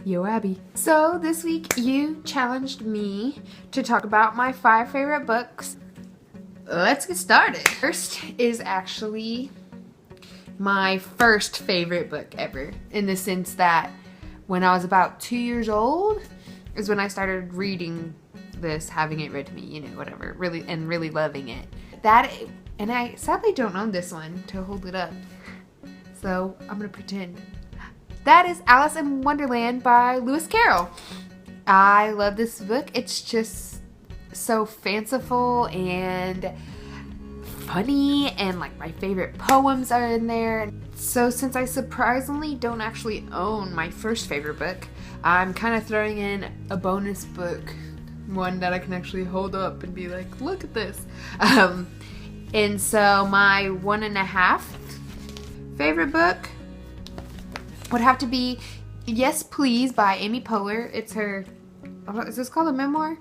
Yo, Abby. So this week you challenged me to talk about my 5 favorite books. Let's get started. First is actually my first favorite book ever, in the sense that when I was about 2 years old is when I started reading this, having it read to me, you know, whatever, really loving it. And I sadly don't own this one to hold it up, so I'm gonna pretend. That is Alice in Wonderland by Lewis Carroll. I love this book. It's just so fanciful and funny, and like my favorite poems are in there. So since I surprisingly don't actually own my first favorite book, I'm kind of throwing in a bonus book, one that I can actually hold up and be like, look at this. And so my 1.5 favorite book would have to be Yes Please by Amy Poehler. It's her, is this called a memoir?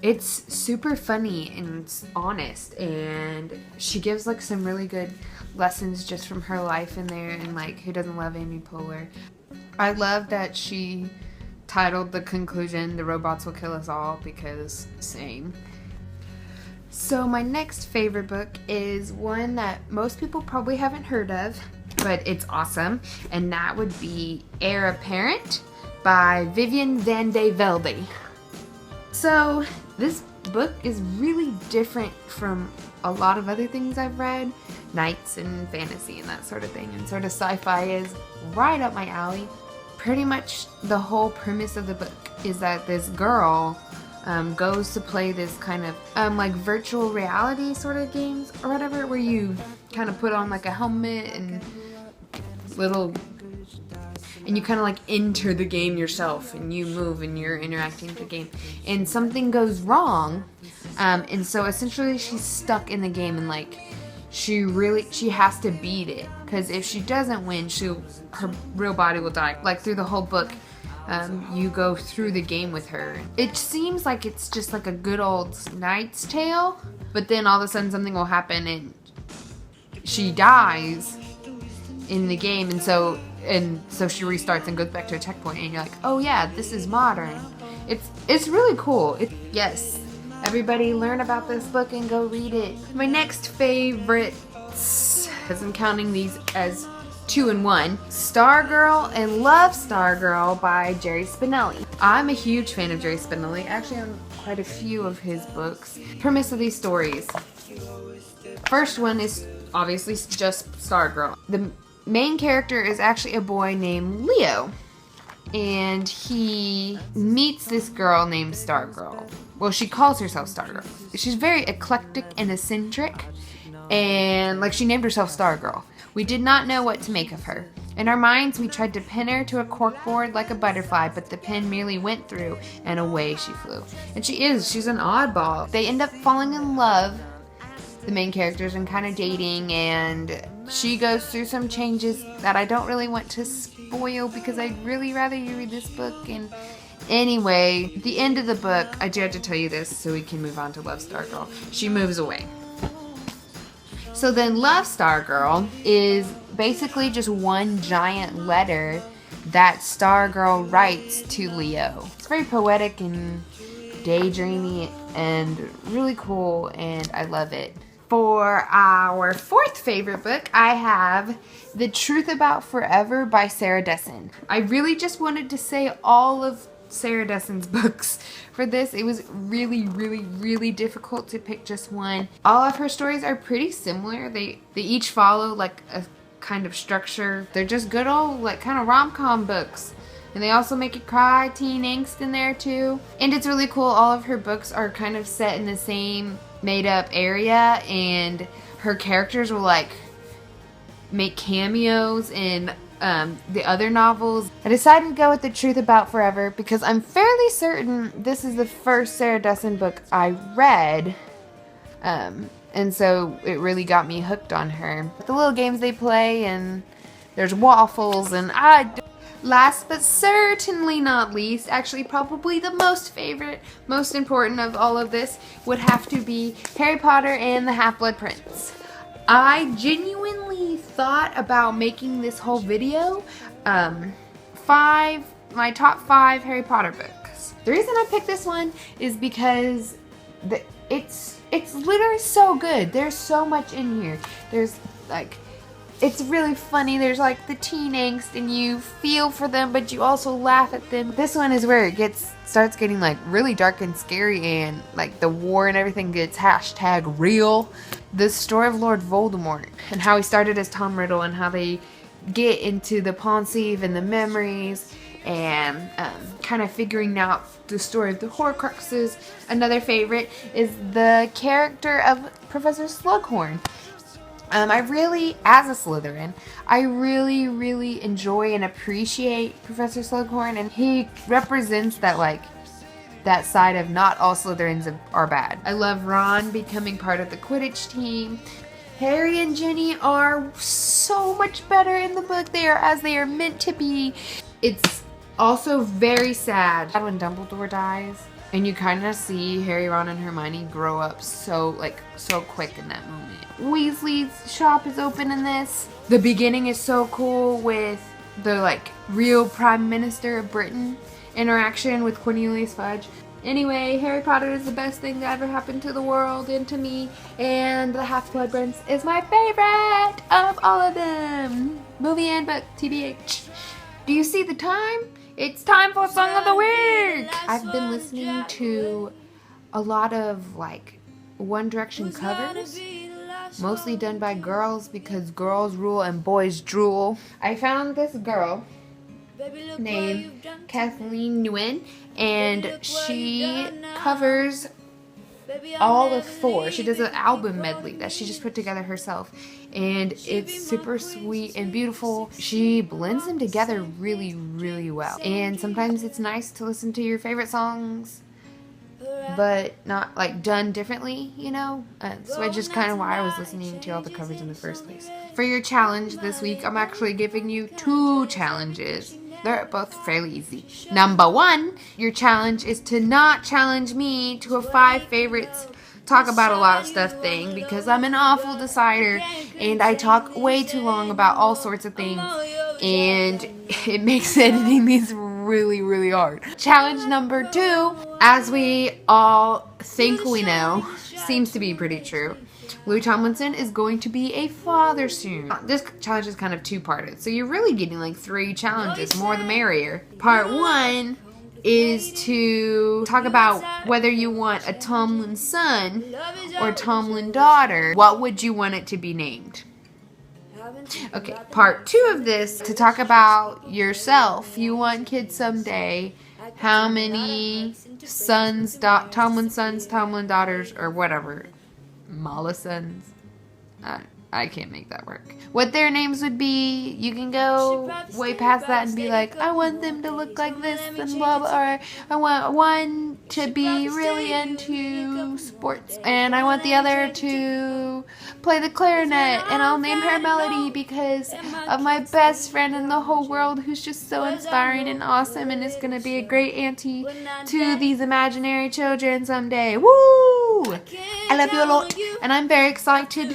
It's super funny and it's honest, and she gives like some really good lessons just from her life in there, and like, who doesn't love Amy Poehler? I love that she titled the conclusion, "The Robots Will Kill Us All," because same. So my next favorite book is one that most people probably haven't heard of, but it's awesome, and that would be Heir Apparent by Vivian van de Velde. So this book is really different from a lot of other things I've read, knights and fantasy and that sort of thing, and sort of sci-fi is right up my alley. Pretty much the whole premise of the book is that this girl goes to play this kind of like virtual reality sort of games or whatever, where you kind of put on like a helmet and you kind of like enter the game yourself, and you move and you're interacting with the game, and something goes wrong, and so essentially she's stuck in the game, and like she has to beat it, because if she doesn't win, her real body will die. Like through the whole book, you go through the game with her. It seems like it's just like a good old knight's tale, but then all of a sudden something will happen and she dies in the game, and so she restarts and goes back to a checkpoint, and you're like, oh yeah, this is modern. It's really cool. Yes, everybody learn about this book and go read it. My next favorites, because I'm counting these as 2 and 1, Stargirl and Love Stargirl by Jerry Spinelli. I'm a huge fan of Jerry Spinelli. Actually, I own quite a few of his books. Premise of these stories. First one is obviously just Stargirl. The main character is actually a boy named Leo, and he meets this girl named Stargirl. Well, she calls herself Stargirl. She's very eclectic and eccentric, and like, she named herself Stargirl. We did not know what to make of her. In our minds, we tried to pin her to a corkboard like a butterfly, but the pin merely went through and away she flew. And she's an oddball. They end up falling in love, the main characters, and kind of dating, and she goes through some changes that I don't really want to spoil, because I'd really rather you read this book. And anyway, the end of the book, I do have to tell you this so we can move on to Love Stargirl. She moves away. So then Love Stargirl is basically just one giant letter that Stargirl writes to Leo. It's very poetic and daydreamy and really cool, and I love it. For our 4th favorite book, I have The Truth About Forever by Sarah Dessen. I really just wanted to say all of Sarah Dessen's books for this. It was really difficult to pick just one. All of her stories are pretty similar. They each follow like a kind of structure. They're just good old like kind of rom-com books. And they also make you cry, teen angst in there too. And it's really cool. All of her books are kind of set in the same made-up area, and her characters will like make cameos in the other novels. I decided to go with The Truth About Forever because I'm fairly certain this is the first Sarah Dessen book I read, and so it really got me hooked on her. The little games they play, and there's waffles, and last but certainly not least, actually probably the most important of all of this, would have to be Harry Potter and the Half-Blood Prince. I genuinely thought about making this whole video 5 my top 5 Harry Potter books. The reason I picked this one is because it's literally so good. There's so much in here. There's like, it's really funny. There's like the teen angst and you feel for them, but you also laugh at them. This one is where it starts getting like really dark and scary, and like the war and everything gets #real. The story of Lord Voldemort and how he started as Tom Riddle and how they get into the Pensieve and the memories and kind of figuring out the story of the Horcruxes. Another favorite is the character of Professor Slughorn. I really, as a Slytherin, I really enjoy and appreciate Professor Slughorn, and he represents that like that side of not all Slytherins are bad. I love Ron becoming part of the Quidditch team. Harry and Ginny are so much better in the book. They are as they are meant to be. It's also very sad when Dumbledore dies, and you kind of see Harry, Ron, and Hermione grow up so quick in that moment. Weasley's shop is open in this. The beginning is so cool with the like real Prime Minister of Britain interaction with Cornelius Fudge. Anyway, Harry Potter is the best thing that ever happened to the world and to me, and the Half-Blood Prince is my favorite of all of them. Movie and book, TBH. Do you see the time? It's time for Song of the Week! I've been listening to a lot of like One Direction covers, mostly done by girls because girls rule and boys drool. I found this girl named Kathleen Nguyen, and she covers all of 4. She does an album medley that she just put together herself, and it's super sweet and beautiful. She blends them together really well, and sometimes it's nice to listen to your favorite songs but not like done differently, you know? So I just kind of why I was listening to all the covers in the first place. For your challenge this week, I'm actually giving you 2 challenges. They're both fairly easy. Number 1, your challenge is to not challenge me to a 5 favorites talk about a lot of stuff thing, because I'm an awful decider and I talk way too long about all sorts of things, and it makes editing these really hard. Challenge number 2, as we all think we know, seems to be pretty true. Louis Tomlinson is going to be a father soon. This challenge is kind of 2-parted, so you're really getting like 3 challenges, more the merrier. Part 1 is to talk about whether you want a Tomlin son or Tomlin daughter. What would you want it to be named? Okay, part 2 of this, to talk about yourself. You want kids someday. How many sons, Tomlin sons, Tomlin daughters, or whatever. Mala sons. I can't make that work. What their names would be, you can go way past that and be like, I want them to look like this and blah blah, or I want one to be really into sports and I want the other to play the clarinet, and I'll name her Melody because of my best friend in the whole world who's just so inspiring and awesome and is gonna be a great auntie to these imaginary children someday. Woo! I love you a lot, and I'm very excited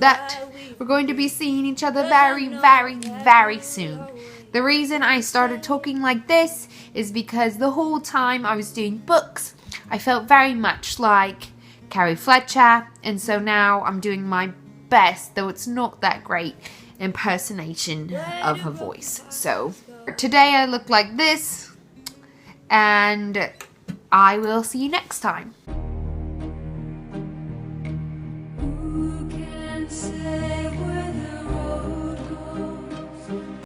that we're going to be seeing each other very soon. The reason I started talking like this is because the whole time I was doing books, I felt very much like Carrie Fletcher, and so now I'm doing my best, though it's not that great, impersonation of her voice. So today I look like this, and I will see you next time.